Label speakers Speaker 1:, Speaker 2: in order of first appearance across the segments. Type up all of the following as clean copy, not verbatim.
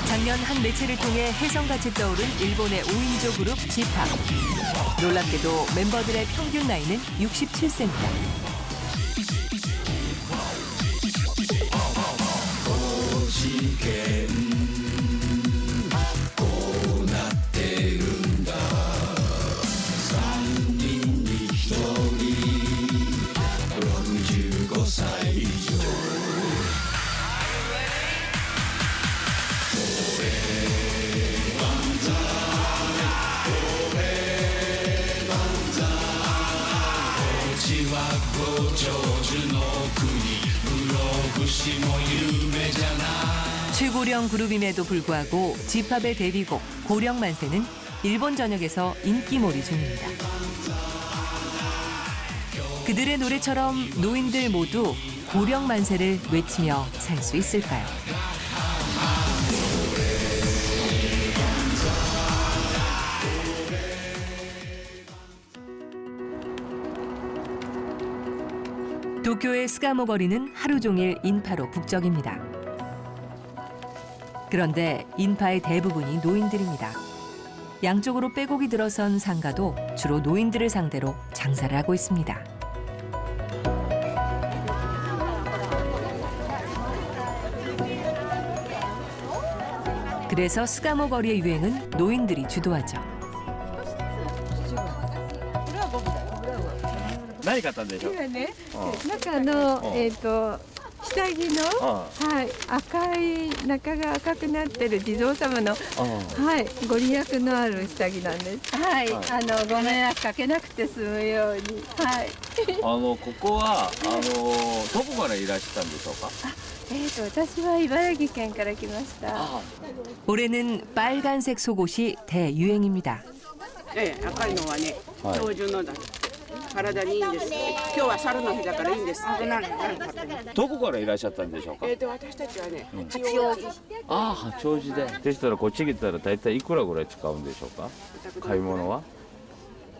Speaker 1: 작년 한 매체를 통해 혜성같이 떠오른 일본의 5인조 그룹 G팝. 놀랍게도 멤버들의 평균 나이는 67세입니다. 최고령 그룹임에도 불구하고 G팝의 데뷔곡 고령만세는 일본 전역에서 인기몰이 중입니다. 그들의 노래처럼 노인들 모두 고령만세를 외치며 살 수 있을까요? 도쿄의 스가모 거리는 하루 종일 인파로 북적입니다. 그런데 인파의 대부분이 노인들입니다. 양쪽으로 빼곡이 들어선 상가도 주로 노인들을 상대로 장사를 하고 있습니다. 그래서 스가모 거리의 유행은 노인들이 주도하죠.
Speaker 2: 何買ったんでしょう。
Speaker 3: 今ね、中の下着の、はい、赤い中が赤くなってる地蔵様の、はい、ご利益のある下着なんです。はい、ご迷惑かけなくて済むように、はい。
Speaker 2: ここはどこからいらしたんでしょうか。
Speaker 3: 私は茨城県から来ました。
Speaker 1: 올해는 빨간색 속옷이 대유행입니다.
Speaker 4: 네, 赤いのはね、標準のだ。体にいいんです。今日は猿の日だからいいんです。
Speaker 2: どこからいらっしゃったんでしょうか。
Speaker 4: 私たちはね、八王子。
Speaker 2: ああ、八王子で。でしたらこっち来たら大体いくらぐらい使うんでしょうか。買い物は。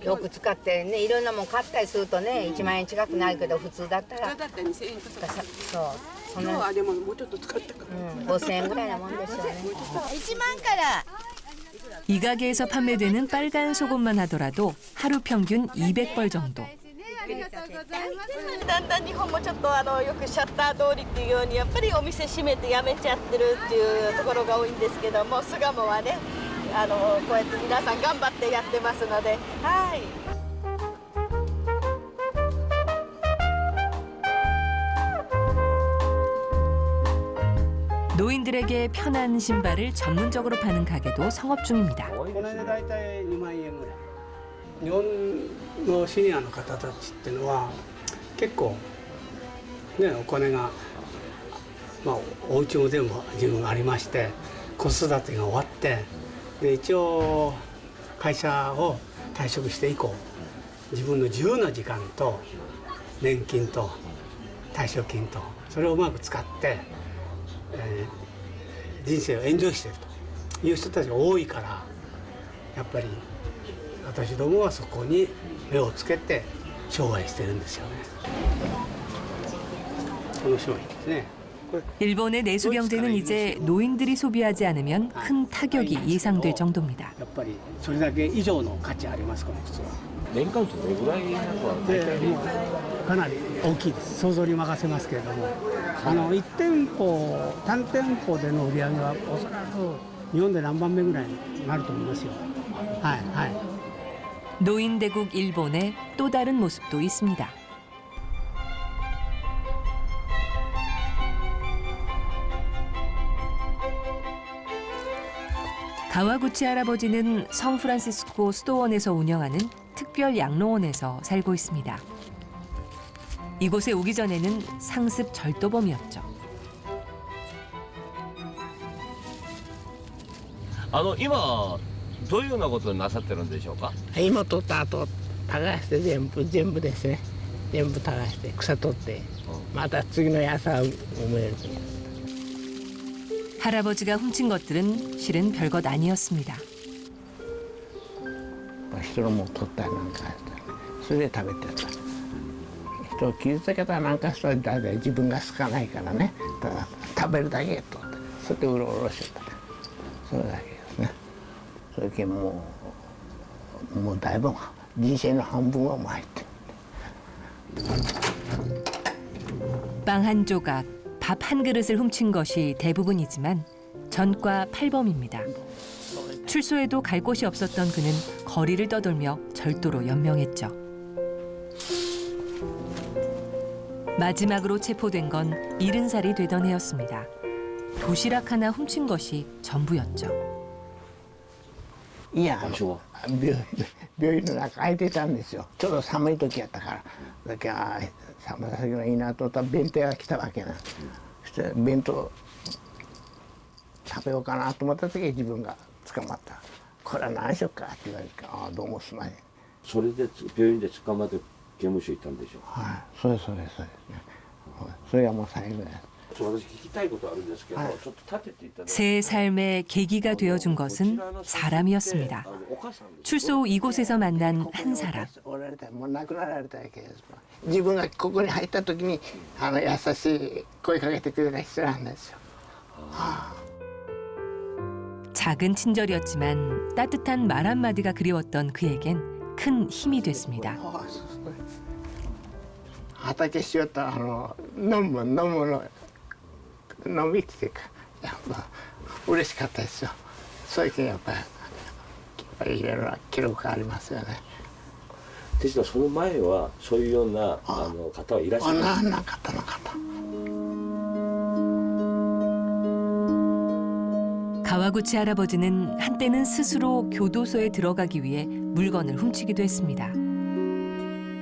Speaker 5: よく使ってね、いろんなもん買ったりするとね、1万円近くなるけど普通だったら。
Speaker 4: 普通だったら2000円かかる。
Speaker 5: そう。
Speaker 4: 今日はでももうちょっと使ったから。
Speaker 5: 5000円ぐらいなもんですよね。
Speaker 6: 1万から。
Speaker 1: 이 가게에서 판매되는 빨간 속옷만 하더라도 하루 평균 200벌 정도.
Speaker 6: だんだん日本もちょっとよくシャッター通りっていうようにやっぱりお店閉めてやめちゃってるっていうところが多いんですけども、巣鴨はねこうやって皆さん頑張ってやってますので、はい。
Speaker 1: 노인들에게 편한 신발을 전문적으로 파는 가게도 성업 중입니다.
Speaker 7: この間大体2万円ぐらい。日本のシニアの方たちっていうのは結構ねお金がお家も全部自分ありまして子育てが終わってで一応会社を退職して以降自分の自由な時間と年金と退職金とそれをうまく使って。 人生をエンジョイしているという人たちが多いからやっぱり私どもはそこに目をつけて商売してるんですよね。この商品ですね。
Speaker 1: 일본의 내수 경제는 이제 노인들이 소비하지 않으면 큰 타격이 예상될 정도입니다.
Speaker 7: やっぱりそれだけ以上の価値ありますこの靴は。
Speaker 2: 年間どれぐらいなんか
Speaker 7: かなり大きいです。想像に任せますけれども。 1店舗、単店舗での売り上げはおそらく日本で何番目ぐらいになると思いますよ。はいはい。
Speaker 1: 노인 대국 일본의 또 다른 모습도 있습니다. 가와구치 할아버지는 성프란시스코 수도원에서 운영하는 특별 양로원에서 살고 있습니다. 이곳에 오기 전에는 상습 절도범이었죠.
Speaker 2: 今どういうようなことをなさってるんでしょうか。
Speaker 8: 今取った後耕して全部ですね。全部耕して草取ってまた次の朝埋める。
Speaker 1: 할아버지가 훔친 것들은 실은 별것 아니었습니다.
Speaker 8: 人のも取ったりなんかそれで食べてた。人を傷つけたなんかしたら自分が好かないからね。ただ食べるだけとそれでうろうろしてた。それだけですね。それけもうだいぶ人生の半分はもう入ってる。
Speaker 1: 빵 한 조각, 밥 한 그릇을 훔친 것이 대부분이지만 전과 팔범입니다. 출소에도 갈 곳이 없었던 그는 거리를 떠돌며 절도로 연명했죠. 마지막으로 체포된 건 70살이 되던 해였습니다. 도시락 하나 훔친 것이 전부였죠.
Speaker 8: いや病院の中空いてたんですよ。ちょうど寒い時やったから。だけど寒さがいいなと思ったら弁当が来たわけな。そして弁当食べようかなと思った時に自分が捕まった。これは何しようかって言われて、ああどうもすまね。
Speaker 2: それで病院で捕まって刑務所行ったんでしょ。
Speaker 8: はい、そうですね。それがもう最後です。
Speaker 2: 私聞きたいことあるんですけど、ちょっと立てていただいて。
Speaker 1: 새 삶의 계기가 되어준 것은 사람이었습니다. 출소 후 이곳에서 만난 한 사람.
Speaker 8: もう亡くなられたわけです。自分がここに入った時に優しい声かけてくれた人なんですよ。
Speaker 1: 작은 친절이었지만 따뜻한 말 한마디가 그리웠던 그에겐 큰 힘이 됐습니다.
Speaker 8: 畑しよったら飲むの飲みっていうかやっぱ嬉しかったですよ。そういうやっぱりいろいろな記録がありますよね。
Speaker 2: ですからその前はそういうような方はいらっしゃる。
Speaker 8: なかったなかった。
Speaker 1: 가와구치 할아버지는 한때는 스스로 교도소에 들어가기 위해 물건을 훔치기도 했습니다.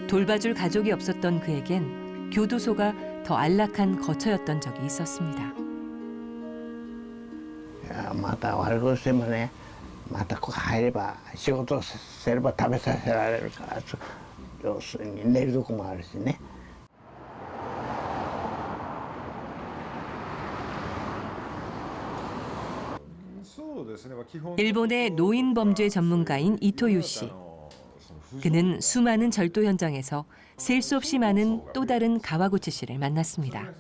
Speaker 1: 돌봐줄 가족이 없었던 그에겐 교도소가 더 안락한 거처였던 적이 있었습니다.
Speaker 8: また悪くしてもね、またここ入れば仕事すれば食べさせられるから、要するに寝るとこもあるしね。
Speaker 1: 일본의 노인 범죄 전문가인 이토유 씨. 그는 수많은 절도 현장에서 셀 수 없이 많은 또 다른 가와구치 씨를 만났습니다.
Speaker 9: やっ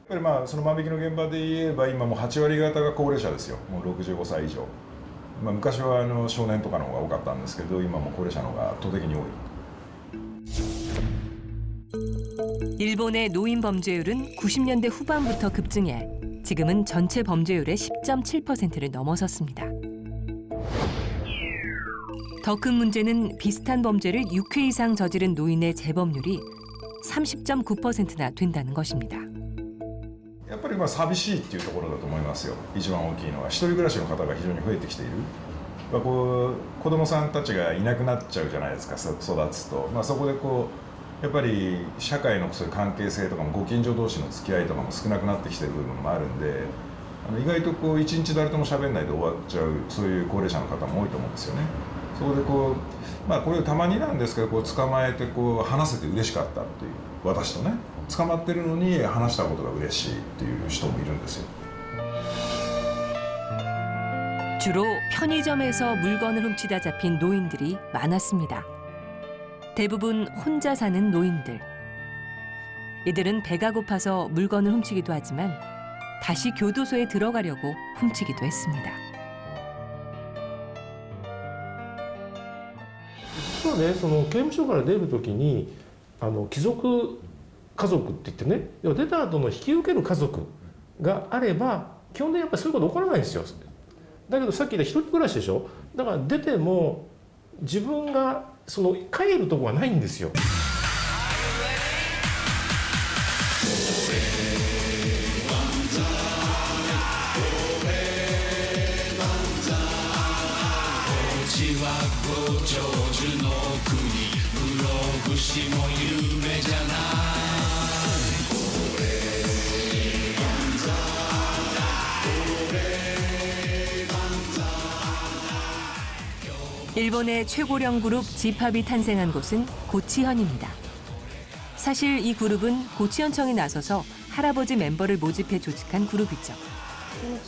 Speaker 9: ぱりその万引きの現場で言えば今もう8割方が高齢者ですよ。もう65歳以上。昔は少年とかの方が多かったんですけど、今も高齢者の方が圧倒的に多い。
Speaker 1: 일본의 노인 범죄율은 90년대 후반부터 급증해 지금은 전체 범죄율의 10.7%를 넘어섰습니다. 더 큰 문제는 비슷한 범죄를 6회 이상 저지른 노인의 재범률이 30.9%나 된다는 것입니다.
Speaker 9: やっぱり寂しいっていうところだと思いますよ。一番大きいのは一人暮らしの方が非常に増えてきている。子供さんたちがいなくなっちゃうじゃないですか、育つと。そこでやっぱり社会のそういう関係性とかもご近所同士の付き合いとかも少なくなってきてる部分もあるんで、意外と一日誰とも喋んないで終わっちゃうそういう高齢者の方も多いと思うんですよね。そこでこれたまになんですけど捕まえて話せて嬉しかったっていう私とね捕まってるのに話したことが嬉しいっていう人もいるんですよ。
Speaker 1: 주로 편의점에서 물건을 훔치다 잡힌 노인들이 많았습니다. 대부분 혼자 사는 노인들. 이들은 배가 고파서 물건을 훔치기도 하지만 다시 교도소에 들어가려고 훔치기도 했습니다.
Speaker 10: 実はね、その刑務所から出るときに帰属家族って言ってね、出た後の引き受ける家族があれば基本的にやっぱりそういうこと起こらないんですよ。だけどさっき言った一人暮らしでしょ。だから出ても自分が帰るとこはないんですよ。
Speaker 1: 일본의 최고령 그룹 지팝이 탄생한 곳은 고치현입니다. 사실 이 그룹은 고치현청이 나서서 할아버지 멤버를 모집해 조직한 그룹이죠.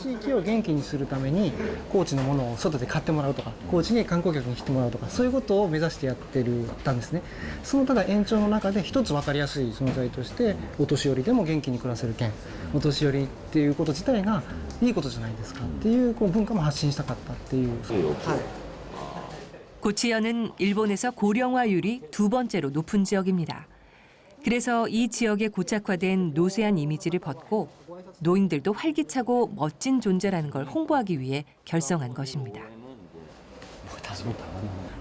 Speaker 11: 地域を元気にするために高知のものを外で買ってもらうとか、高知に観光客に来てもらうとか、そういうことを目指してやってたんですね。そのただ延長の中で一つ分かりやすい存在として、お年寄りでも元気に暮らせる県、お年寄りっていうこと自体がいいことじゃないですかっていう文化も発信したかったっていう。はい。
Speaker 1: 고치현은 일본에서 고령화율이 두 번째로 높은 지역입니다. 그래서 이 지역에 고착화된 노쇠한 이미지를 벗고 노인들도 활기차고 멋진 존재라는 걸 홍보하기 위해 결성한 것입니다.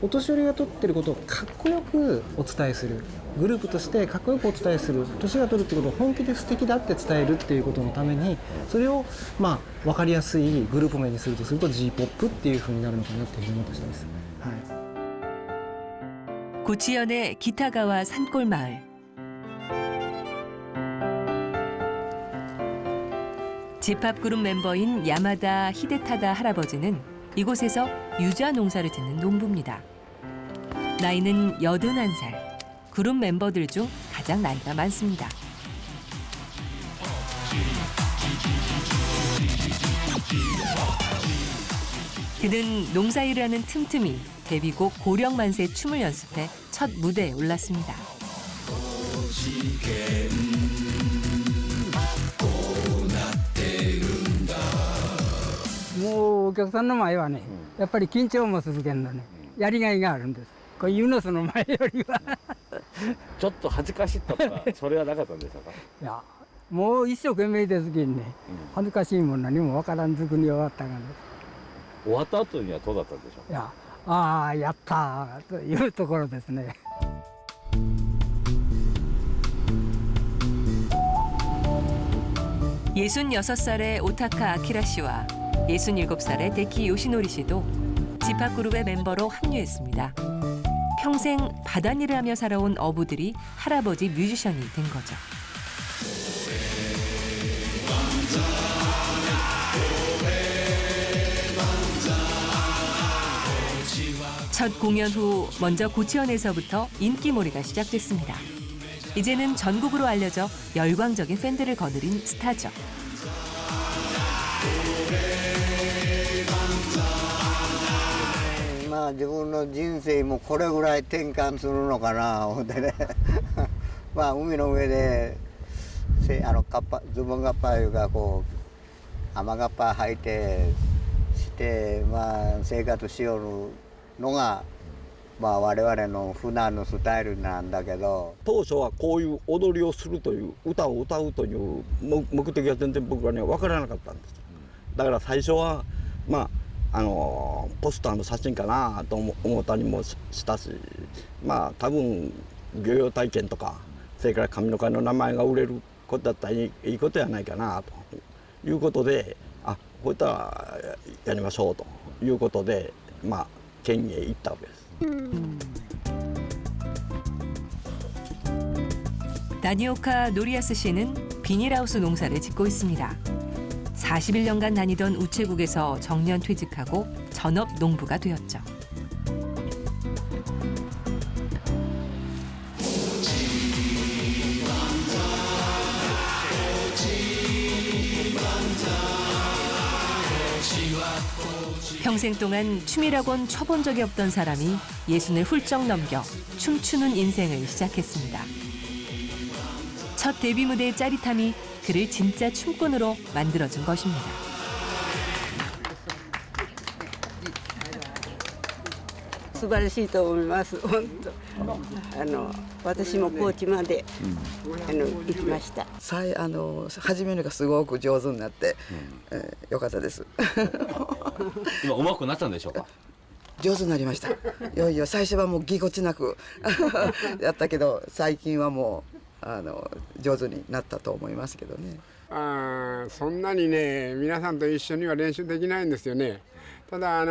Speaker 11: お年寄りが取ってることをかっこよくお伝えする、グループとしてかっこよくお伝えする、年が取るってことを本気で素敵だって伝えるっていうことのために、それを分かりやすいグループ名にするとG-POPっていう風になるのかなっていうふうに思ってます。はい。
Speaker 1: 고치현의 기타가와 산골마을. 집합그룹 멤버인 야마다 히데타다 할아버지는 이곳에서 유자 농사를 짓는 농부입니다. 나이는 81살. 그룹 멤버들 중 가장 나이가 많습니다. 그는 농사일을 하는 틈틈이 데뷔곡 고령만세 춤을 연습해 첫 무대에 올랐습니다.
Speaker 12: もうお客さんの前はね、やっぱり緊張もするけどね、やりがいがあるんです。こういうのその前よりは
Speaker 2: ちょっと恥ずかしいとかそれはなかったんでしょうか。
Speaker 12: いや、もう一生懸命ですけんね、恥ずかしいもん何もわからんずくに終わったがね。
Speaker 2: 終わった後にはどうだったんでしょう。
Speaker 12: いや、ああやったというところですね。
Speaker 1: 66살의 오타카 아키라 씨와 67살의 데키 요시노리 씨도 집합그룹의 멤버로 합류했습니다. 평생 바다일을 하며 살아온 어부들이 할아버지 뮤지션이 된 거죠. 첫 공연 후 먼저 고치현에서부터 인기몰이가 시작됐습니다. 이제는 전국으로 알려져 열광적인 팬들을 거느린 스타죠.
Speaker 8: まあ自分の人生もこれぐらい転換するのかな思ってねまあ海の上でズボンガッパいうかこう雨がっぱ履いてして生活しよるのが我々の普段のスタイルなんだけど、
Speaker 13: 当初はこういう踊りをするという歌を歌うという目的が全然僕らには分からなかったんです。だから最初はポスターの写真かなと思ったりもしたし、多分漁業体験とかそれから神の会の名前が売れることだったらいいことやないかなということで、こういったらやりましょうということで県へ行ったわけです。
Speaker 1: 다니오카 노리야스 씨는 비닐하우스 농사를 짓고 있습니다. 41년간 다니던 우체국에서 정년 퇴직하고 전업 농부가 되었죠. 평생 동안 춤이라곤 춰본 적이 없던 사람이 60을 훌쩍 넘겨 춤추는 인생을 시작했습니다. 첫 데뷔 무대의 짜릿함이 그를 진짜 춤꾼으로 만들어준 것입니다.
Speaker 4: 素晴らしいと思います。本当。私も高知まで行きました。
Speaker 14: 始めるがすごく上手になって、よかったです。
Speaker 2: 今上手くなったんでしょうか。
Speaker 14: 上手になりました。いよいよ最初はもうぎこちなくやったけど、最近はもう上手になったと思いますけどね。
Speaker 15: そんなにね、皆さんと一緒には練習できないんですよね。ただ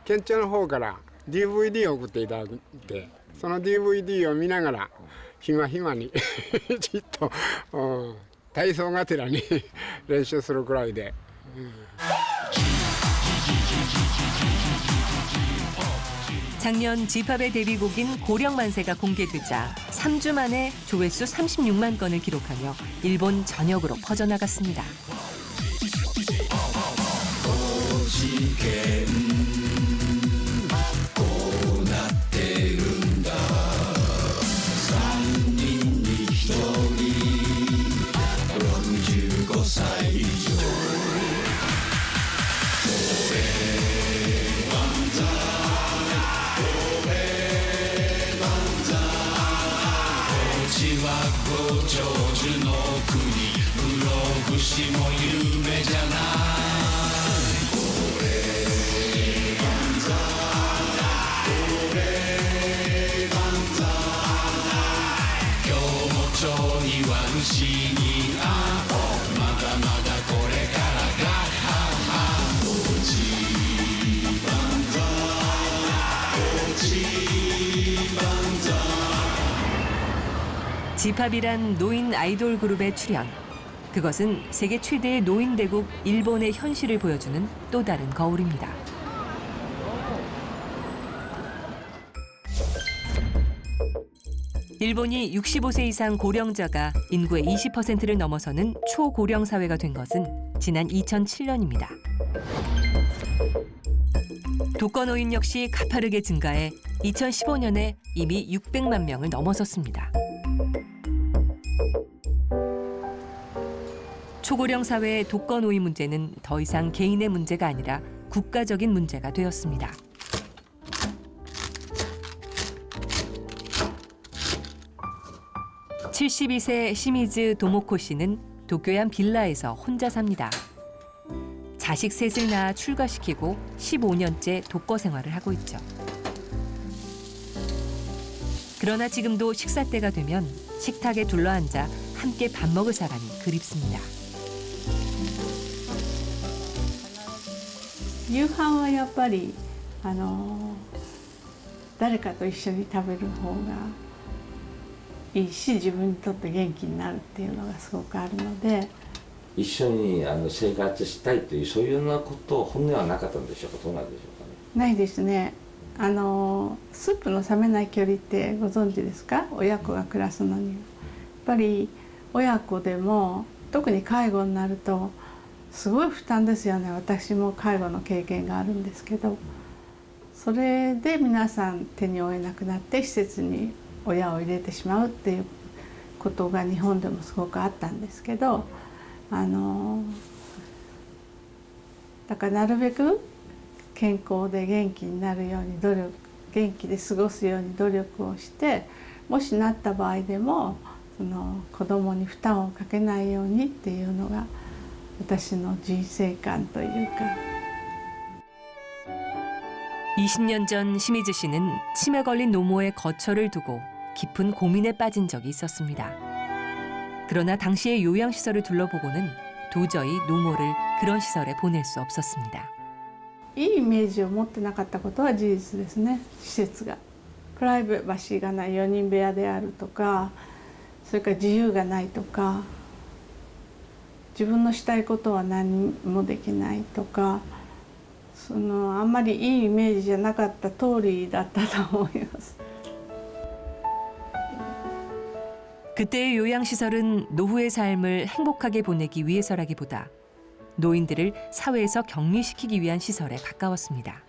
Speaker 15: 県庁の方から DVD を送っていただいて、その DVD を見ながらひまひまにじっと体操がてらに練習するくらいで。
Speaker 1: 작년 집합의 데뷔곡인 고령만세가 공개되자 3주 만에 조회수 36만 건을 기록하며 일본 전역으로 퍼져나갔습니다.
Speaker 16: こうなってるんだ3人に1人65歳以上ご長寿の国室伏も夢じゃないこれ万歳これ万歳今日も町には主にあおまだまだこれからがおじ万歳おじ万歳
Speaker 1: 지팝이란 노인 아이돌 그룹의 출연. 그것은 세계 최대의 노인 대국 일본의 현실을 보여주는 또 다른 거울입니다. 일본이 65세 이상 고령자가 인구의 20%를 넘어서는 초고령 사회가 된 것은 지난 2007년입니다. 독거노인 역시 가파르게 증가해 2015년에 이미 600만 명을 넘어섰습니다. 초고령 사회의 독거노인 문제는 더 이상 개인의 문제가 아니라 국가적인 문제가 되었습니다. (72세) 시미즈 도모코 씨는 도쿄의 한 빌라에서 혼자 삽니다. 자식 셋을 낳아 출가시키고 15년째 독거 생활을 하고 있죠. 그러나 지금도 식사 때가 되면 식탁에 둘러앉아 함께 밥 먹을 사람이 그립습니다.
Speaker 3: 夕飯はやっぱり誰かと一緒に食べる方がいいし、自分にとって元気になるっていうのがすごくあるので、
Speaker 2: 一緒に生活したいというそういうようなこと本音はなかったんでしょうか。どうなんでしょうかね。
Speaker 3: ないですね。スープの冷めない距離ってご存知ですか？親子が暮らすのにやっぱり親子でも特に介護になるとすごい負担ですよね。私も介護の経験があるんですけど、それで皆さん手に負えなくなって施設に親を入れてしまうっていうことが日本でもすごくあったんですけど、だからなるべく健康で元気になるように元気で過ごすように努力をして、もしなった場合でも子供に負担をかけないようにっていうのが私の人生観というか。
Speaker 1: 20년 전 시미즈 씨는 치매 걸린 노모의 거처를 두고 깊은 고민에 빠진 적이 있었습니다. 그러나 당시의 요양시설을 둘러보고는 도저히 노모를 그런 시설에 보낼 수 없었습니다.
Speaker 3: いいイメージを持ってなかったことは事実ですね。施設がプライバシーがない4人部屋であるとか、それから自由がないとか、自分のしたいことは何もできないとか、あんまりいいイメージじゃなかった通りだったと思います。
Speaker 1: 그때의 요양시설은 노후의 삶을 행복하게 보내기 위해서라기보다 노인들을 사회에서 격리시키기 위한 시설에 가까웠습니다.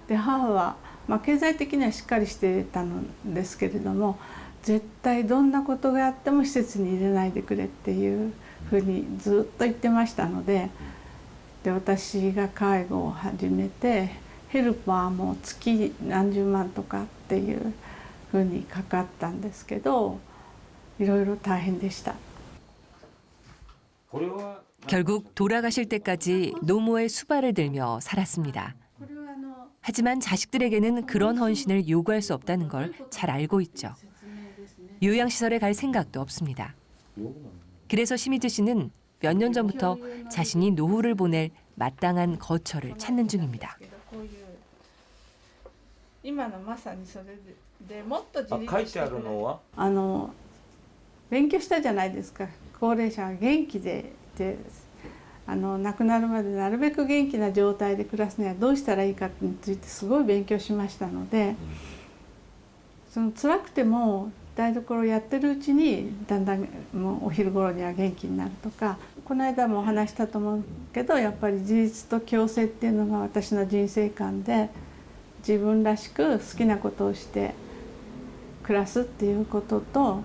Speaker 3: で母は、経済的にはしっかりしてたのですけれども、絶対どんなことがあっても施設に入れないでくれっていうふうにずっと言ってましたので、私が介護を始めてヘルパーも月何十万とかっていうふうにかかったんですけど、いろいろ大変でした。
Speaker 1: 결국 돌아가실 때까지 노모의 수발을 들며 살았습니다. 하지만 자식들에게는 그런 헌신을 요구할 수 없다는 걸 잘 알고 있죠. 요양시설에 갈 생각도 없습니다. 그래서 시미즈 씨는 몇 년 전부터 자신이 노후를 보낼 마땅한 거처를 찾는 중입니다.
Speaker 3: 今のまさにそれでもっと自立して
Speaker 2: 書いてあるのは
Speaker 3: 勉強したじゃないですか。高齢者は元気で亡くなるまでなるべく元気な状態で暮らすにはどうしたらいいかについてすごい勉強しましたので、辛くても
Speaker 17: 台所をやってるうちにだんだんもうお昼頃には元気になるとか、この間もお話したと思うけど、やっぱり自立と共生っていうのが私の人生観で、自分らしく好きなことをして暮らすっていうことと、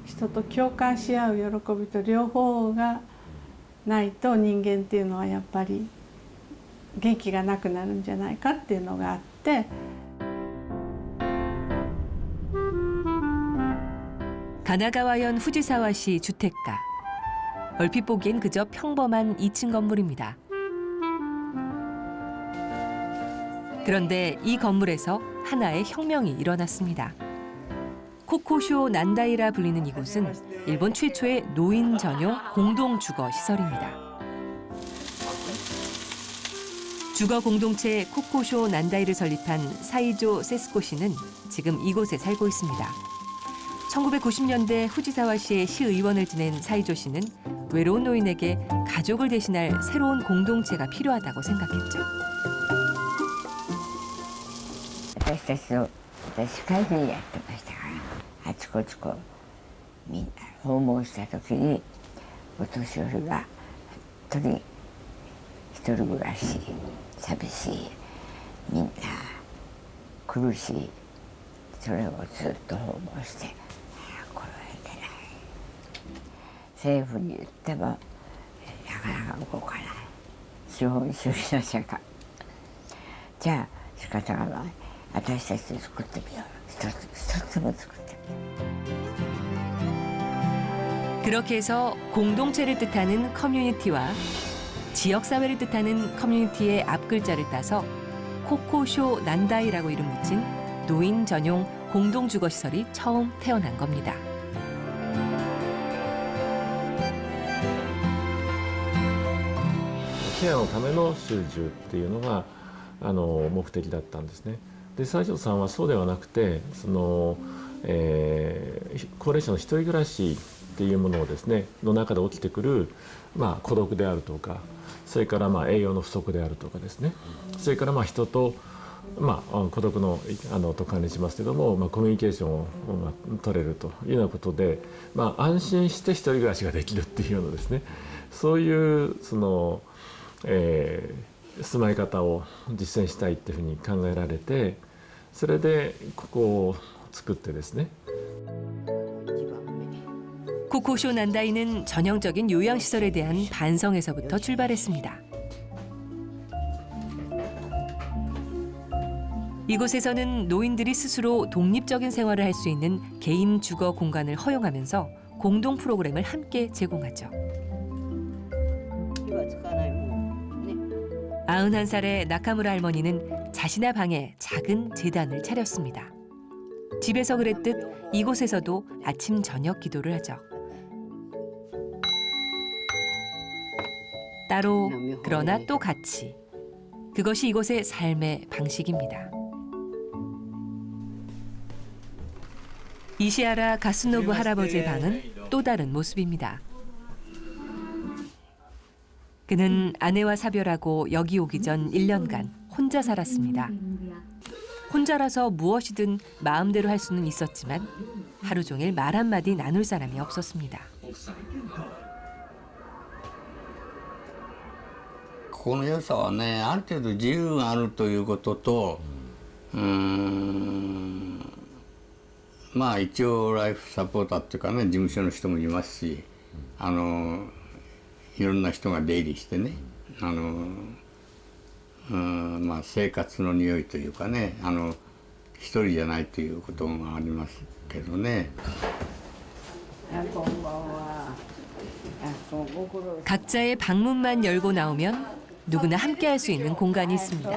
Speaker 17: 人と共感し合う喜びと両方がないと人間っていうのはやっぱり元気がなくなるんじゃないかっていうのがあって。
Speaker 1: 가나가와현 후지사와시 주택가. 얼핏 보기엔 그저 평범한 2층 건물입니다. 그런데 이 건물에서 하나의 혁명이 일어났습니다. 코코쇼 난다이라 불리는 이곳은 일본 최초의 노인 전용 공동 주거 시설입니다. 주거 공동체 코코쇼 난다이를 설립한 사이조 세스코 씨는 지금 이곳에 살고 있습니다. 1990년대 후지사와시의 시의원을 지낸 사이조 씨는 외로운 노인에게 가족을 대신할 새로운 공동체가 필요하다고 생각했죠.
Speaker 18: 私会議やってましたから、あちこちこみんな訪問した時にお年寄りが本当に一人暮らし、寂しい、みんな苦しい、それをずっと訪問して。 政府に言ってもなかなか動かない資本主義の社会じゃあ仕方がない私たちで作ってみよう一つも作ってみよう
Speaker 1: 그렇게 해서 공동체를 뜻하는 커뮤니티와 지역사회를 뜻하는 커뮤니티의 앞글자를 따서 코코쇼 난다이라고 이름 붙인 노인 전용 공동주거시설이 처음 태어난 겁니다.
Speaker 10: ケアのための収入っていうのが目的だったんですね。で西条さんはそうではなくて高齢者の一人暮らしっていうものをですねの中で起きてくる、孤独であるとか、それから栄養の不足であるとかですね、それから人と、孤独のと関連しますけども、コミュニケーションを取れるというようなことで、安心して一人暮らしができるっていうようなですね、そういう住まい方を実践したいっていうふうに考えられて、それでここを作ってですね。
Speaker 1: 코코쇼 난다이는 전형적인 요양시설에 대한 반성에서부터 출발했습니다. 이곳에서는 노인들이 스스로 독립적인 생활을 할 수 있는 개인 주거 공간을 허용하면서 공동 프로그램을 함께 제공하죠. 91살의 나카무라 할머니는 자신의 방에 작은 제단을 차렸습니다. 집에서 그랬듯 이곳에서도 아침 저녁 기도를 하죠. 따로 그러나 또 같이. 그것이 이곳의 삶의 방식입니다. 이시하라 가스노부 할아버지의 방은 또 다른 모습입니다. 그는 아내와 사별하고 여기 오기 전 1년간 혼자 살았습니다. 혼자라서 무엇이든 마음대로 할 수는 있었지만 하루 종일 말 한마디 나눌 사람이 없었습니다.
Speaker 19: ここの良さはね、ある程度自由があるということと、一応ライフサポーターっていうかね、事務所の人もいますし、いろんな人が出入りしてね、生活の匂いというかね、一人じゃないということがありますけどね。
Speaker 1: 각자의 방문만 열고 나오면 누구나 함께할 수 있는 공간이 있습니다.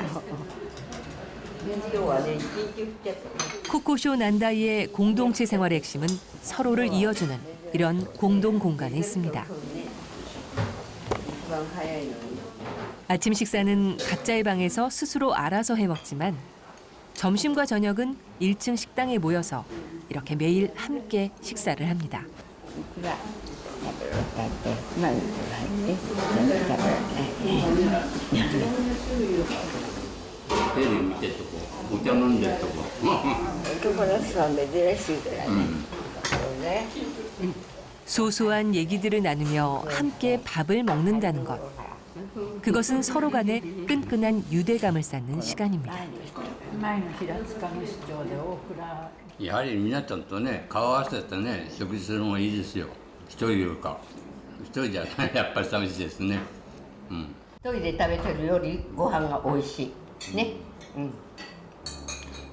Speaker 1: 코코쇼 난다이의 공동체 생활의 핵심은 서로를 이어주는 이런 공동 공간에 있습니다. 아침 식사는 각자의 방에서 스스로 알아서 해먹지만 점심과 저녁은 1층 식당에 모여서 이렇게 매일 함께 식사를 합니다.
Speaker 19: テレビ見てるとこ、お茶飲んでるとこ。男の人は珍しいぐらい。
Speaker 1: 소소한 얘기들을 나누며 함께 밥을 먹는다는 것. 그것은 서로 간에 끈끈한 유대감을 쌓는 시간입니다.
Speaker 19: 前の平塚の市長で大倉やはり皆さんとね顔合わせてね食事するのがいいですよ。一人よりか一人じゃやっぱり寂しいですね。
Speaker 4: 一人で食べてるよりご飯が美味しいね。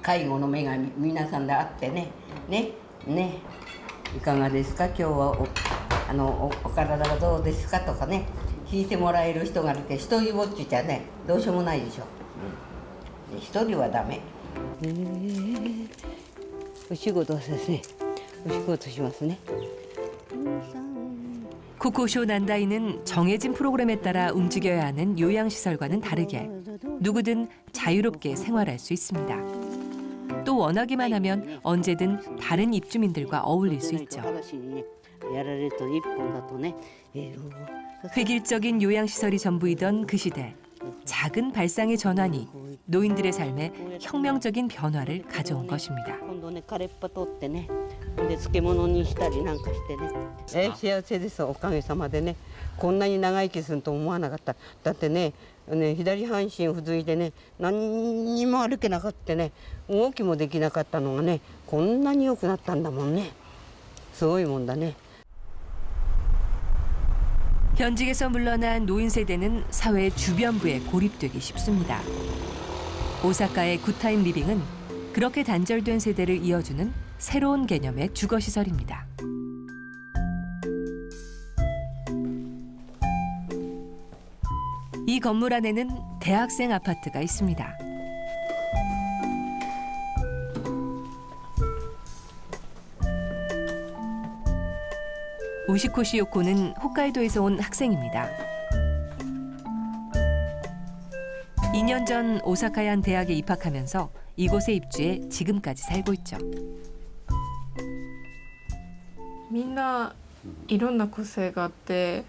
Speaker 4: 介護の目が皆さんであってねいかがですか今日はお体がどうですかとかね聞いてもらえる人がいて一人ぼっちじゃねどうしようもないでしょ。一人はダメ。お仕事ですね。お仕事しますね。
Speaker 1: 코코쇼 난다이는 정해진 프로그램에 따라 움직여야 하는 요양시설과는 다르게 누구든 자유롭게 생활할 수 있습니다. 또 원하기만 하면 언제든 다른 입주민들과 어울릴 수 있죠. 획일적인 요양시설이 전부이던 그 시대, 작은 발상의 전환이 노인들의 삶에 혁명적인 변화를 가져온 것입니다.
Speaker 4: で漬物にしたりなんかしてね幸せですおかげさまでねこんなに長生きすると思わなかっただってね左半身不随でね何にも歩けなかったね動きもできなかったのがねこんなに良くなったんだもんねすごいもんだね
Speaker 1: 현직에서 물러난 노인 세대는 사회 주변부에 고립되기 쉽습니다. 오사카의 굿타임 리빙은 그렇게 단절된 세대를 이어주는 새로운 개념의 주거시설입니다. 이 건물 안에는 대학생 아파트가 있습니다. 우시코 시요코는 홋카이도에서 온 학생입니다. 2년 전 오사카의 한 대학에 입학하면서 이곳에 입주해 지금까지 살고 있죠.
Speaker 20: みんないろんな個性があって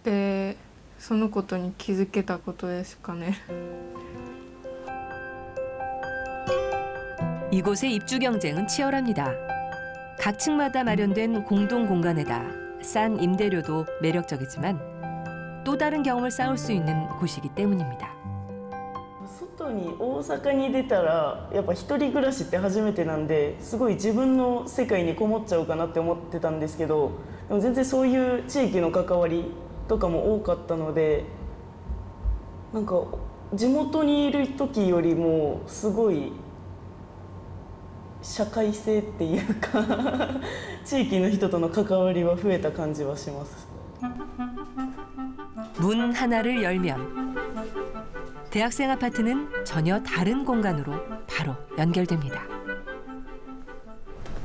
Speaker 20: でそのことに気づけたことですかね.
Speaker 1: 이곳의 입주 경쟁은 치열합니다. 각 층마다 마련된 공동 공간에다 싼 임대료도 매력적이지만 또 다른 경험을 쌓을 수 있는 곳이기 때문입니다.
Speaker 21: 外に大阪に出たらやっぱ一人暮らしって初めてなんですごい自分の世界にこもっちゃうかなって思ってたんですけどでも全然そういう地域の関わりとかも多かったのでなんか地元にいる時よりもすごい社会性っていうか地域の人との関わりは増えた感じはします。
Speaker 1: 문 하나를 열면 대학생 아파트는 전혀 다른 공간으로 바로 연결됩니다.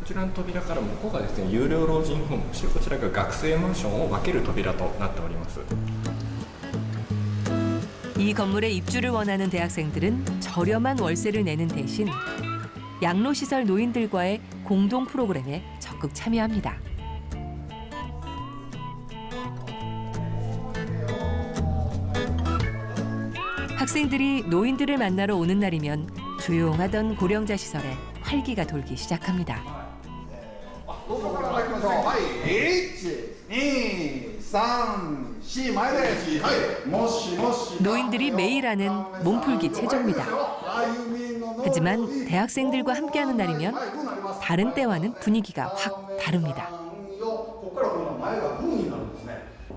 Speaker 22: こちらの扉から向こうがですね、有料老人ホーム、そしてこちらが学生マンションを分ける扉となっております。
Speaker 1: 이 건물에 입주를 원하는 대학생들은 저렴한 월세를 내는 대신 양로시설 노인들과의 공동 프로그램에 적극 참여합니다. 학생들이 노인들을 만나러 오는 날이면 조용하던 고령자 시설에 활기가 돌기 시작합니다. 노인들이 매일 하는 몸풀기 체조입니다. 하지만 대학생들과 함께하는 날이면 다른 때와는 분위기가 확 다릅니다.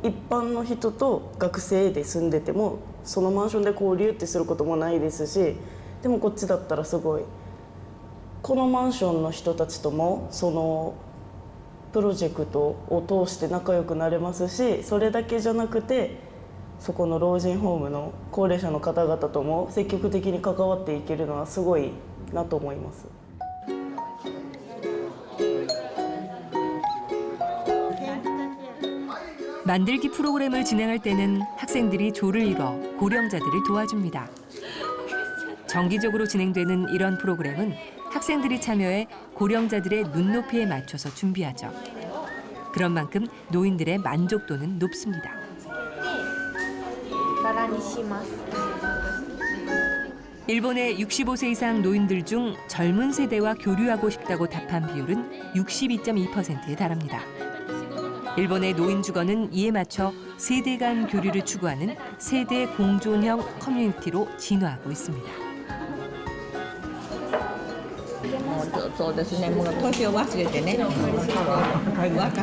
Speaker 21: 一般の人と学生で住んでてもそのマンションで交流ってすることもないですしでもこっちだったらすごいこのマンションの人たちともそのプロジェクトを通して仲良くなれますしそれだけじゃなくてそこの老人ホームの高齢者の方々とも積極的に関わっていけるのはすごいなと思います。
Speaker 1: 만들기 프로그램을 진행할 때는 학생들이 조를 이뤄 고령자들을 도와줍니다. 정기적으로 진행되는 이런 프로그램은 학생들이 참여해 고령자들의 눈높이에 맞춰서 준비하죠. 그런 만큼 노인들의 만족도는 높습니다. 일본의 65세 이상 노인들 중 젊은 세대와 교류하고 싶다고 답한 비율은 62.2%에 달합니다. 일본의 노인 주거는 이에 맞춰 세대 간 교류를 추구하는 세대 공존형 커뮤니티로 진화하고 있습니다.
Speaker 5: そうですね、もう年を忘れてね、若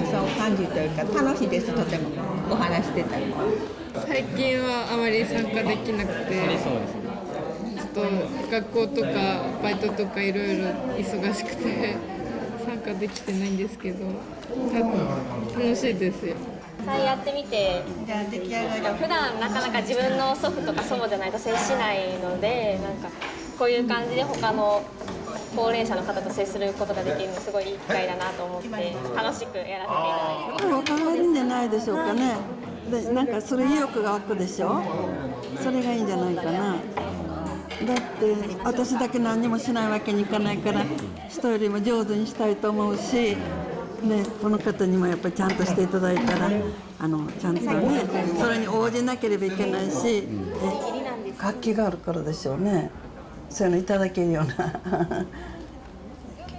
Speaker 5: さを感じというか楽しいです、とてもお話してたり。
Speaker 20: 最近はあまり参加できなくて、ちょっと学校とかバイトとかいろいろ忙しくて参加できてないんですけど、楽しいですよ。
Speaker 6: やってみて、普段なかなか自分の祖父とか祖母じゃないと接しないので、なんかこういう感じで他の高齢者の方と接することができるのすごいいい機会だなと思って楽しくやらせていただいてます。
Speaker 23: 考えるんじゃないでしょうかね。でなんかそれ意欲が湧くでしょ。それがいいんじゃないかな。だって私だけ何にもしないわけにいかないから人よりも上手にしたいと思うし、ね、この方にもやっぱりちゃんとしていただいたらちゃんとねそれに応じなければいけないし、活気があるからでしょうね。そういうのいただけるような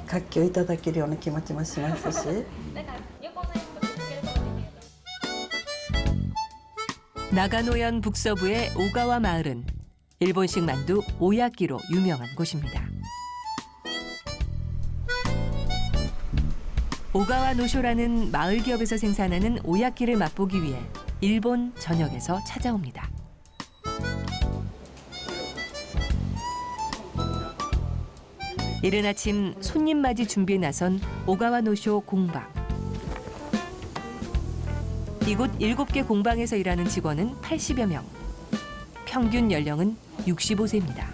Speaker 23: 活気をいただけるような気持ちもしますし。
Speaker 1: 나가노현 북서부의 오가와 마을은 일본식 만두 오야끼로 유명한 곳입니다. 오가와 노쇼라는 마을 기업에서 생산하는 오야끼를 맛보기 위해 일본 전역에서 찾아옵니다. 이른 아침 손님 맞이 준비에 나선 오가와 노쇼 공방. 이곳 7개 공방에서 일하는 직원은 80여 명. 평균 연령은 65세입니다.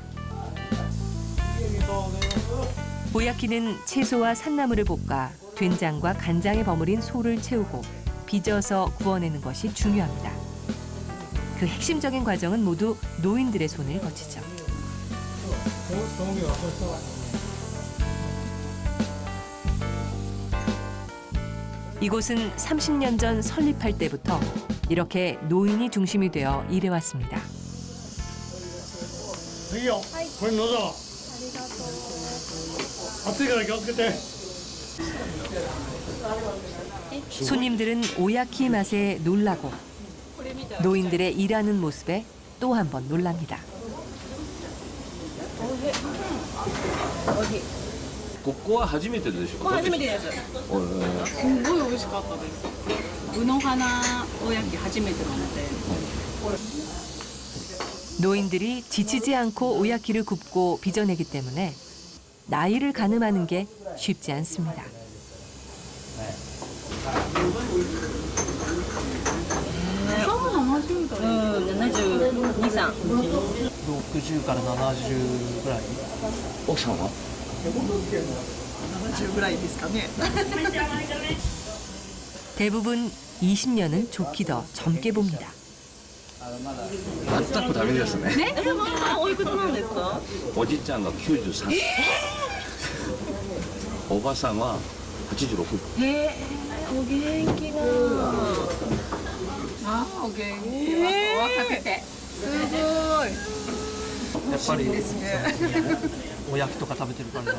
Speaker 1: 오야키는 채소와 산나물을 볶아 된장과 간장에 버무린 소를 채우고 빚어서 구워내는 것이 중요합니다. 그 핵심적인 과정은 모두 노인들의 손을 거치죠. 이곳은 30년 전 설립할 때부터 이렇게 노인이 중심이 되어 일해왔습니다.
Speaker 24: 여기요.これどうぞ.
Speaker 1: 손님들은 오야키 맛에 놀라고 노인들의 일하는 모습에 또 한 번 놀랍니다.
Speaker 2: ここは初めてでしょうか。
Speaker 25: 初めてです。すごい美味しかったです。うの花おやき初めてなので。
Speaker 1: 노인들이 지치지 않고 오야키를 굽고 빚어내기 때문에 나이를 가늠하는 게 쉽지 않습니다.
Speaker 11: から70ぐらい。
Speaker 2: 奥さんは
Speaker 25: 70ぐらいですかね。
Speaker 1: 대부분 20년은 좋게 더 젊게 봅니다.
Speaker 2: 全くダメですね。
Speaker 25: ね、おいくつなんですか？
Speaker 2: おじちゃんが93。おばさんは86。
Speaker 25: お元気な。あ、お元気。若くて。すごい。
Speaker 11: やっぱり
Speaker 25: ですね。
Speaker 11: おやきとか食べてるからな。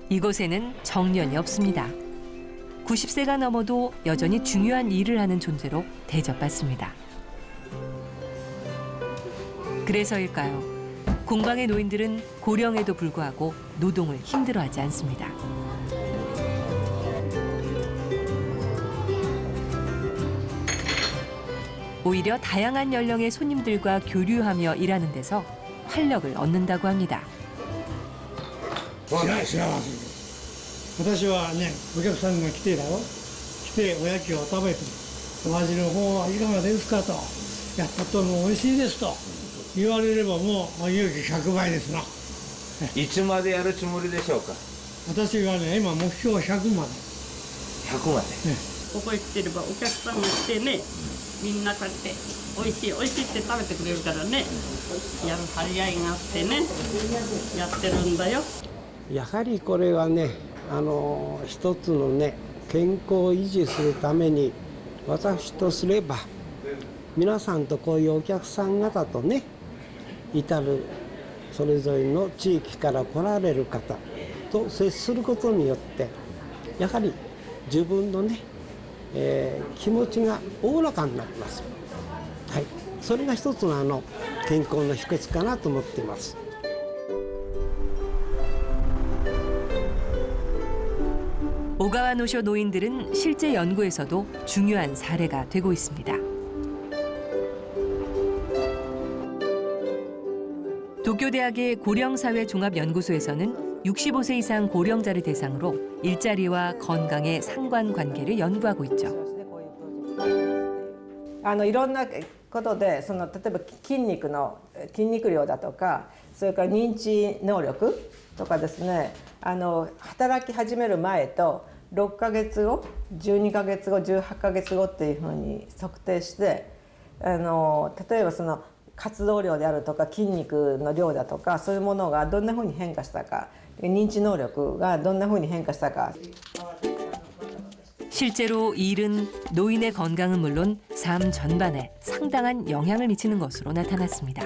Speaker 1: 이곳에는 정년이 없습니다. 90세가 넘어도 여전히 중요한 일을 하는 존재로 대접받습니다. 그래서일까요? 공방의 노인들은 고령에도 불구하고 노동을 힘들어하지 않습니다. 오히려 다양한 연령의 손님들과 교류하며 일하는 데서 활력을 얻는다고 합니다.
Speaker 24: 私はね、お客さんが来てだろ、来ておやきを食べて、お味の方はいかがですかと、いや、とても美味しいですと言われればもう勇気100倍ですな。
Speaker 2: いつまでやるつもりでしょうか。
Speaker 24: 私はね、今目標100まで。
Speaker 2: 100まで。
Speaker 25: ここへ来てればお客さんが来てね、みんなこうやって美味しい美味しいって食べてくれるからね、やる張り合いがあってね、やってるんだよ。
Speaker 7: やはりこれはね、一つのね、健康を維持するために私とすれば皆さんとこういうお客さん方とね至るそれぞれの地域から来られる方と接することによってやはり自分のね、気持ちがおおらかになります。はい、それが一つの健康の秘訣かなと思っています。
Speaker 1: 오가와 노쇼 노인들은 실제 연구에서도 중요한 사례가 되고 있습니다. 도쿄대학의 고령사회종합연구소에서는 65세 이상 고령자를 대상으로 일자리와 건강의 상관관계를 연구하고 있죠.
Speaker 5: いろんなことで例えば筋肉量だとかそれから認知能力とかですね働き始める前と6ヶ月後12ヶ月後18ヶ月後っていうふうに測定して例えば活動量であるとか筋肉の量だとかそういうものがどんなふうに変化したか認知能力がどんなふうに変化したか
Speaker 1: 실제로 일은 노인의 건강은 물론 삶 전반에 상당한 영향을 미치는 것으로 나타났습니다.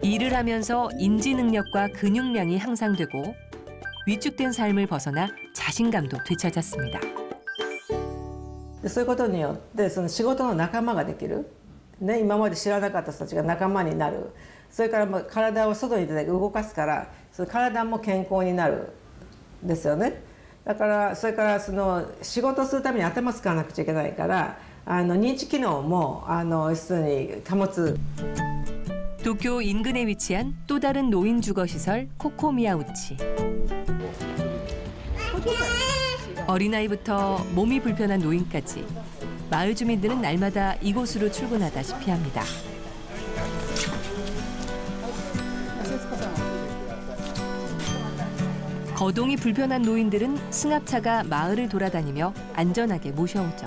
Speaker 1: 일을 하면서 인지 능력과 근육량이 향상되고 위축된 삶을 벗어나 자신감도 되찾았습니다.
Speaker 5: そういうことによって仕事の仲間ができる、ね、今まで知らなかった人たちが仲間になるそれから体を外に出て動かすから体も健康になるですよね。だからそれから仕事するために頭使わなくちゃいけないから認知機能も要するに保つ。
Speaker 1: 도쿄 인근에 위치한 또 다른 노인 주거 시설 코코미야우치. 어린아이부터 몸이 불편한 노인까지 마을 주민들은 날마다 이곳으로 출근하다시피 합니다. 거동이 불편한 노인들은 승합차가 마을을 돌아다니며 안전하게 모셔오죠.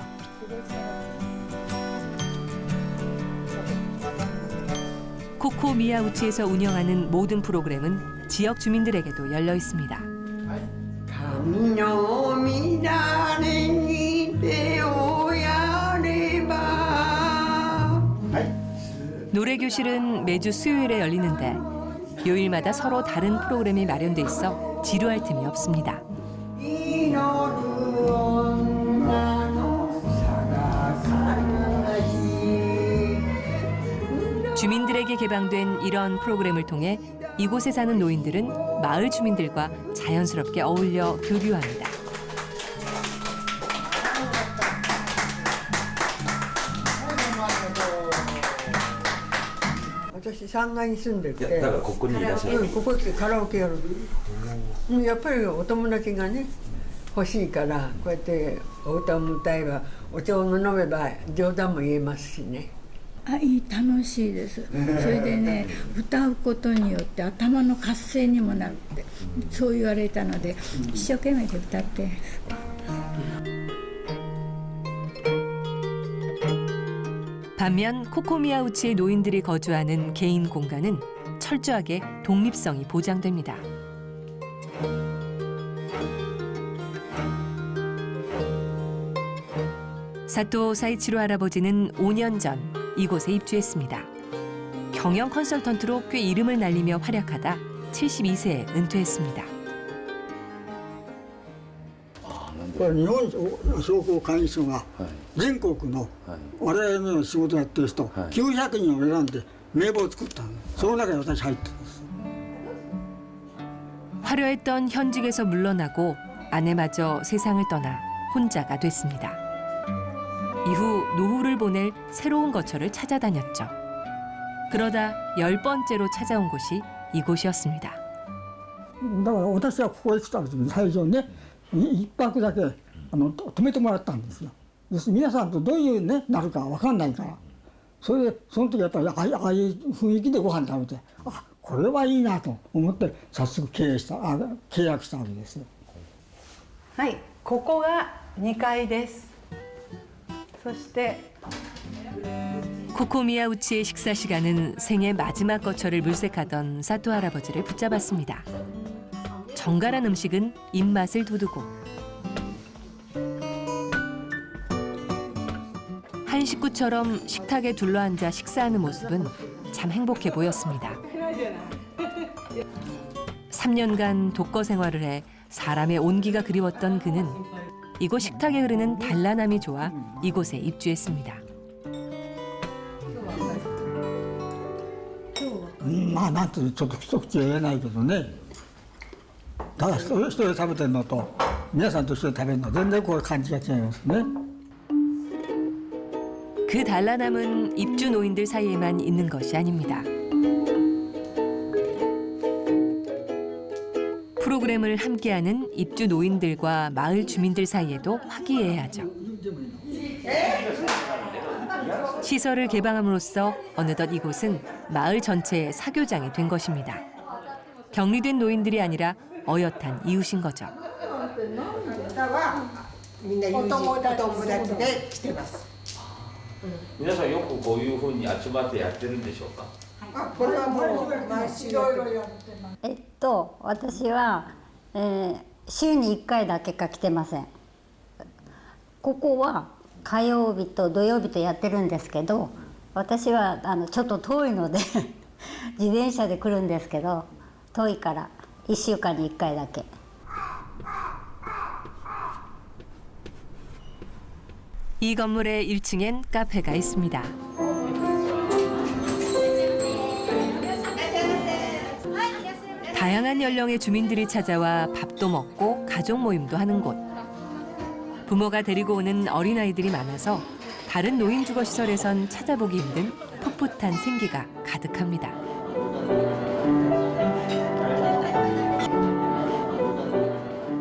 Speaker 1: 코코미야우치에서 운영하는 모든 프로그램은 지역 주민들에게도 열려 있습니다. 노래교실은 매주 수요일에 열리는데 요일마다 서로 다른 프로그램이 마련돼 있어 지루할 틈이 없습니다. 주민들에게 개방된 이런 프로그램을 통해 이곳에 사는 노인들은 마을 주민들과 자연스럽게 어울려 교류합니다.
Speaker 8: 私3階に住んでて、
Speaker 2: だからここにいらっしゃる。
Speaker 8: ここ来てカラオケやる。やっぱりお友達がね欲しいからこうやってお歌を歌えばお茶を飲めば冗談も言えますしね。
Speaker 9: いい楽しいです。それでね歌うことによって頭の活性にもなるってそう言われたので一生懸命で歌って。
Speaker 1: 반면 코코미야우치의 노인들이 거주하는 개인 공간은 철저하게 독립성이 보장됩니다. 사토 사이치로 할아버지는 5년 전 이곳에 입주했습니다. 경영 컨설턴트로 꽤 이름을 날리며 활약하다 72세에 은퇴했습니다.
Speaker 12: これ日本商工会議所が全国の我々の仕事やってる人900人を選んで名簿を作ったの。その中に私入ってるんです。
Speaker 1: 화려했던 현직에서 물러나고 아내마저 세상을 떠나 혼자가 됐습니다. 이후 노후를 보낼 새로운 거처를 찾아다녔죠. 그러다 10번째로 찾아온 곳이 이곳이었습니다.
Speaker 12: だから私はここへ来た時に最初ね一泊だけ泊めてもらったんですよ。要するに皆さんとどういうねなるか分かんないから、それでその時やっぱりああいう雰囲気でご飯食べて、あこれはいいなと思って早速契約したわけですよ。
Speaker 17: はい、ここが2階です。そして
Speaker 1: 코코미야우치의 식사 시간은 생애 마지막 거처를 물색하던 사토 할아버지를 붙잡았습니다. 정갈한 음식은 입맛을 돋우고 식구처럼 식탁에 둘러앉아 식사하는 모습은 참 행복해 보였습니다. 3년간 독거 생활을 해 사람의 온기가 그리웠던 그는 이곳 식탁에 흐르는 단란함이 좋아 이곳에 입주했습니다.
Speaker 12: まあなんてちょっと一口は言えないけどね、ただ一人で食べてるのと皆さんと一緒に食べるの全然こう感じが違いますね。
Speaker 1: 그 단란함은 입주 노인들 사이에만 있는 것이 아닙니다. 프로그램을 함께하는 입주 노인들과 마을 주민들 사이에도 화기애애하죠. 시설을 개방함으로써 어느덧 이곳은 마을 전체의 사교장이 된 것입니다. 격리된 노인들이 아니라 어엿한 이웃인 거죠.
Speaker 3: みんなお友達で来てます。
Speaker 2: 皆さんよくこういうふうに集まってやってるんでしょうか。
Speaker 3: これはもう毎週やってます。
Speaker 13: 私は、週に1回だけか来てません。ここは火曜日と土曜日とやってるんですけど、私はちょっと遠いので自転車で来るんですけど、遠いから1週間に1回だけ。
Speaker 1: 이 건물의 1층엔 카페가 있습니다. 다양한 연령의 주민들이 찾아와 밥도 먹고 가족 모임도 하는 곳. 부모가 데리고 오는 어린아이들이 많아서 다른 노인 주거 시설에선 찾아보기 힘든 풋풋한 생기가 가득합니다.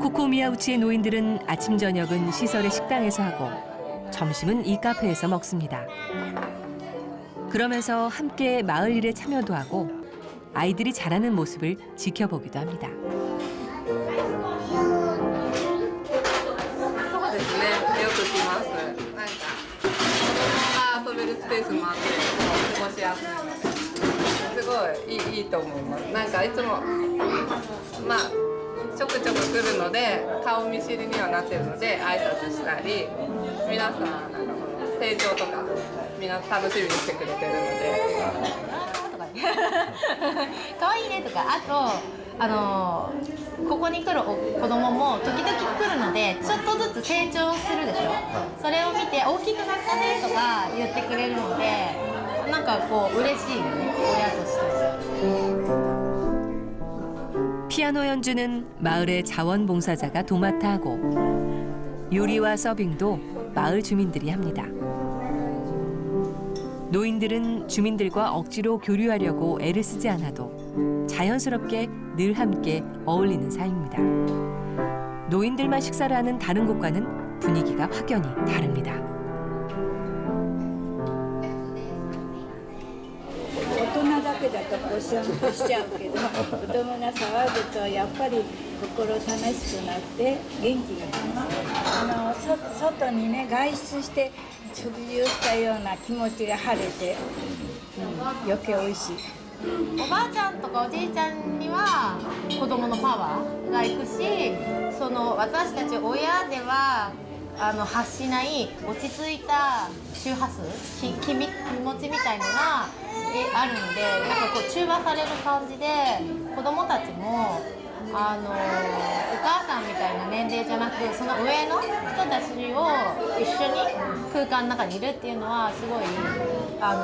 Speaker 1: 코코미야우치의 노인들은 아침 저녁은 시설의 식당에서 하고 점심은 이 카페에서 먹습니다. 그러면서 함께 마을 일에 참여도 하고 아이들이 자라는 모습을 지켜보기도 합니다.
Speaker 14: そうですね。よく来ます。なんか子供が遊べるスペースもあって過ごしやすいので、すごいいいと思います。なんかいつもまあちょくちょく来るので顔見知りにはなってるので挨拶したり、皆さんなんか成長とかみんな楽しみにしてくれてるので。
Speaker 15: 可愛いねとか、あとここに来る子供も時々来るのでちょっとずつ成長するでしょ。それを見て大きくなったねとか言ってくれるので、なんかこう嬉しいよね、親として。
Speaker 1: 피아노 연주는 마을의 자원봉사자가 도맡아 하고 요리와 서빙도 마을 주민들이 합니다. 노인들은 주민들과 억지로 교류하려고 애를 쓰지 않아도 자연스럽게 늘 함께 어울리는 사이입니다. 노인들만 식사를 하는 다른 곳과는 분위기가 확연히 다릅니다.
Speaker 9: 大人だけだとポションとしちゃうけど、子供が騒ぐとやっぱり心楽しくなって元気が出ます。外にね外出して食事をしたような気持ちが晴れて、余計美味しい。
Speaker 15: おばあちゃんとかおじいちゃんには子供のパワーがいくし、その私たち親では発しない落ち着いた周波数、気持ちみたいのがあるんで、なんかこう中和される感じで子供たちもお母さんみたいな年齢じゃなくその上の人たちを一緒に空間の中にいるっていうのはすごい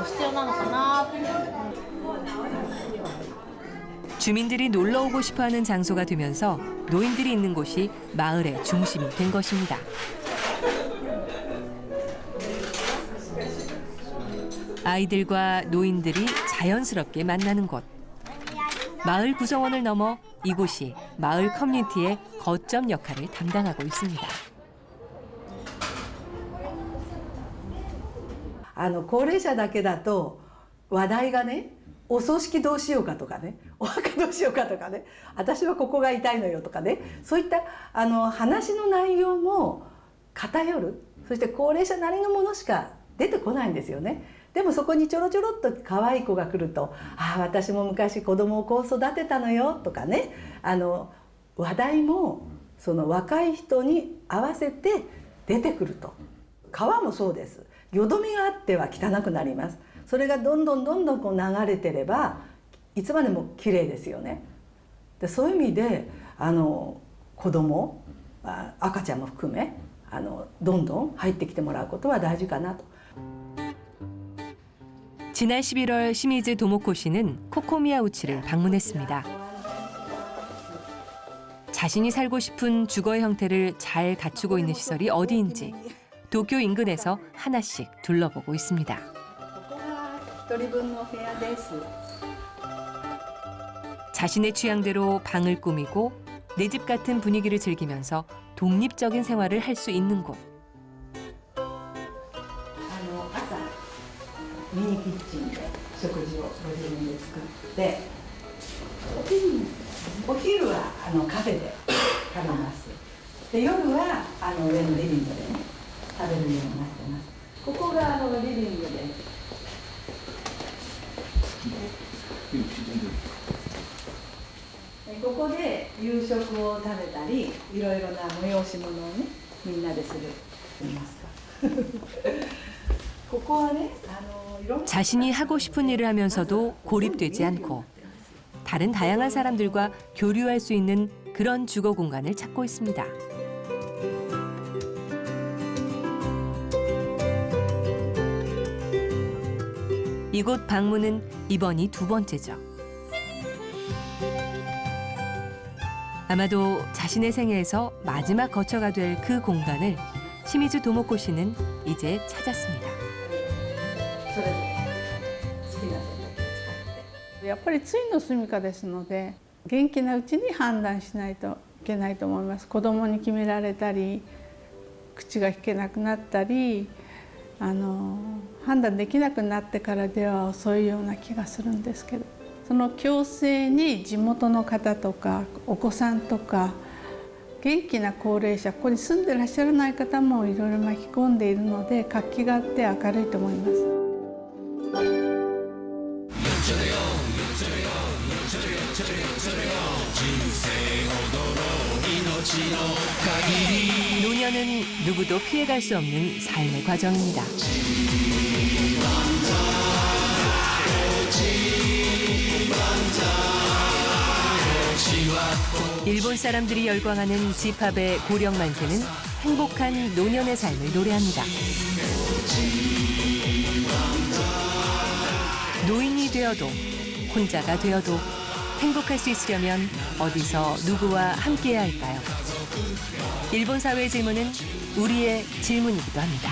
Speaker 15: 必要なのかな。
Speaker 1: 주민들이 놀러 오고 싶어하는 장소가 되면서 노인들이 있는 곳이 마을의 중심이 된 것입니다. 아이들과 노인들이 자연스럽게 만나는 곳. 마을 구성원을 넘어 이곳이 마을 커뮤니티의 거점 역할을 담당하고 있습니다.
Speaker 5: 高齢者だけだと話題がね、お葬式どうしようかとかね、お墓どうしようかとかね、私はここが痛いのよとかね、そういった話の内容も偏る、そして高齢者なりのものしか出てこないんですよね。でもそこにちょろちょろっと可愛い子が来ると、ああ私も昔子供をこう育てたのよとかね、話題もその若い人に合わせて出てくると。川もそうです。
Speaker 4: よどみがあっては汚くなります。それがどんどんこう流れてればいつまでも綺麗ですよね。でそういう意味で子供赤ちゃんも含めどんどん入ってきてもらうことは大事かなと。
Speaker 1: 지난 11월 시미즈 도모코 씨는 코코미야 우치를 방문했습니다. 자신이 살고 싶은 주거의 형태를 잘 갖추고 있는 시설이 어디인지 도쿄 인근에서 하나씩 둘러보고 있습니다. 자신의 취향대로 방을 꾸미고 내 집 같은 분위기를 즐기면서 독립적인 생활을 할 수 있는 곳.
Speaker 4: ミニキッチンで食事をご自分で作ってお昼はカフェで食べます。で夜は上のリビングでね食べるようになってます。ここがリビングです。ここで夕食を食べたりいろいろな催し物をねみんなですると言いますか。
Speaker 1: 자신이 하고 싶은 일을 하면서도 고립되지 않고 다른 다양한 사람들과 교류할 수 있는 그런 주거 공간을 찾고 있습니다. 이곳 방문은 이번이 2번째죠. 아마도 자신의 생애에서 마지막 거처가 될 그 공간을 시미즈 도모코 씨는 이제 찾았습니다.
Speaker 17: やっぱりついの住処ですので元気なうちに判断しないといけないと思います。子供に決められたり口が聞けなくなったり判断できなくなってからでは遅いような気がするんですけど、その共生に地元の方とかお子さんとか元気な高齢者、ここに住んでらっしゃらない方もいろいろ巻き込んでいるので活気があって明るいと思います。
Speaker 1: 노년은 누구도 피해갈 수 없는 삶의 과정입니다. 일본 사람들이 열광하는 지팝의 고령 만세는 행복한 노년의 삶을 노래합니다. 노인이 되어도 혼자가 되어도 행복할 수 있으려면 어디서 누구와 함께해야 할까요? 일본 사회의 질문은 우리의 질문이기도 합니다.